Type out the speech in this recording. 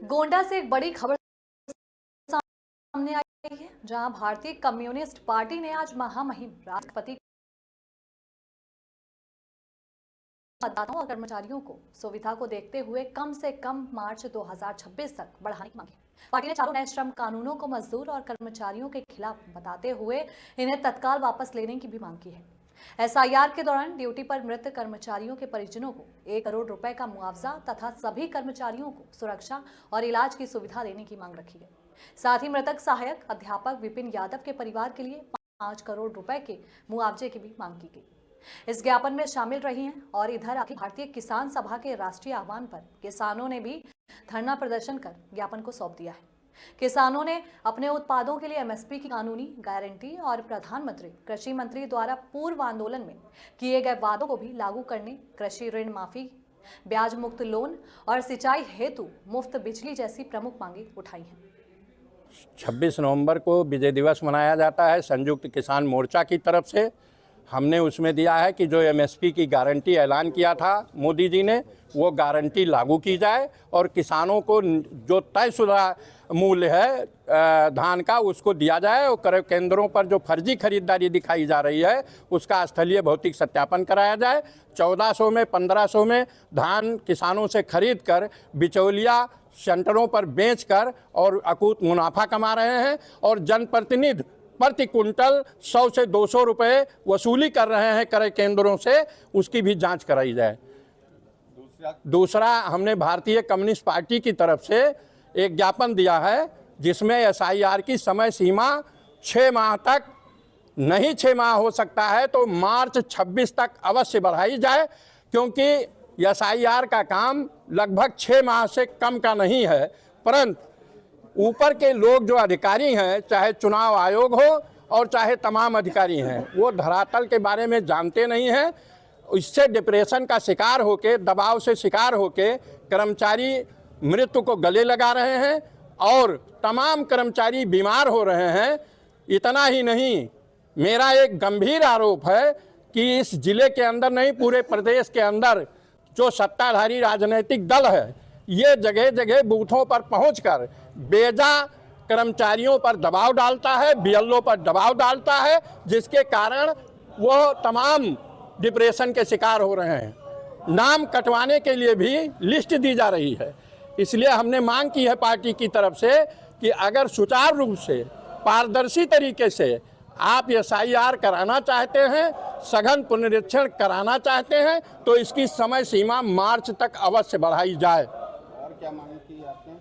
गोंडा से एक बड़ी खबर सामने आई है, जहां भारतीय कम्युनिस्ट पार्टी ने आज महामहिम राष्ट्रपति मतदाताओं और कर्मचारियों को सुविधा को देखते हुए कम से कम मार्च 2026 तक बढ़ाने की मांग की। पार्टी ने चारों नए श्रम कानूनों को मजदूर और कर्मचारियों के खिलाफ बताते हुए इन्हें तत्काल वापस लेने की भी मांग की है। एसआईआर के दौरान ड्यूटी पर मृत कर्मचारियों के परिजनों को 1 करोड़ रुपए का मुआवजा तथा सभी कर्मचारियों को सुरक्षा और इलाज की सुविधा देने की मांग रखी है। साथ ही मृतक सहायक अध्यापक विपिन यादव के परिवार के लिए 5 करोड़ रुपए के मुआवजे की भी मांग की गई। इस ज्ञापन में शामिल रही हैं और इधर अखिल भारतीय किसान सभा के राष्ट्रीय आह्वान पर किसानों ने भी धरना प्रदर्शन कर ज्ञापन को सौंप दिया है। किसानों ने अपने उत्पादों के लिए एमएसपी की कानूनी गारंटी और प्रधानमंत्री कृषि मंत्री द्वारा पूर्व आंदोलन में किए गए वादों को भी लागू करने, कृषि ऋण माफी, ब्याज मुक्त लोन और सिंचाई हेतु मुफ्त बिजली जैसी प्रमुख मांगे उठाई हैं। 26 नवंबर को विजय दिवस मनाया जाता है। संयुक्त किसान मोर्चा की तरफ से हमने उसमें दिया है कि जो एमएसपी की गारंटी ऐलान किया था मोदी जी ने, वो गारंटी लागू की जाए और किसानों को जो तयशुदा मूल्य है धान का उसको दिया जाए और क्रय केंद्रों पर जो फर्जी खरीदारी दिखाई जा रही है उसका स्थलीय भौतिक सत्यापन कराया जाए। 1400 में 1500 में धान किसानों से खरीद कर बिचौलिया सेंटरों पर बेचकर और अकूत मुनाफा कमा रहे हैं और जनप्रतिनिधि प्रति कुंटल 100 से 200 रुपये वसूली कर रहे हैं क्रय केंद्रों से, उसकी भी जांच कराई जाए। दूसरा, हमने भारतीय कम्युनिस्ट पार्टी की तरफ से एक ज्ञापन दिया है जिसमें एसआईआर की समय सीमा 6 माह तक नहीं, 6 माह हो सकता है तो मार्च 26 तक अवश्य बढ़ाई जाए, क्योंकि एसआईआर का काम लगभग 6 माह से कम का नहीं है। परंतु ऊपर के लोग जो अधिकारी हैं, चाहे चुनाव आयोग हो और चाहे तमाम अधिकारी हैं, वो धरातल के बारे में जानते नहीं हैं। इससे डिप्रेशन का शिकार होके, दबाव से शिकार होके कर्मचारी मृत्यु को गले लगा रहे हैं और तमाम कर्मचारी बीमार हो रहे हैं। इतना ही नहीं, मेरा एक गंभीर आरोप है कि इस जिले के अंदर नहीं, पूरे प्रदेश के अंदर जो सत्ताधारी राजनीतिक दल है, ये जगह जगह बूथों पर पहुंचकर बेजा कर्मचारियों पर दबाव डालता है, बीएलओ पर दबाव डालता है, जिसके कारण वो तमाम डिप्रेशन के शिकार हो रहे हैं। नाम कटवाने के लिए भी लिस्ट दी जा रही है। इसलिए हमने मांग की है पार्टी की तरफ से कि अगर सुचारू रूप से, पारदर्शी तरीके से आप एसआईआर कराना चाहते हैं, सघन पुनरीक्षण कराना चाहते हैं, तो इसकी समय सीमा मार्च तक अवश्य बढ़ाई जाए। और क्या मांग की आपने?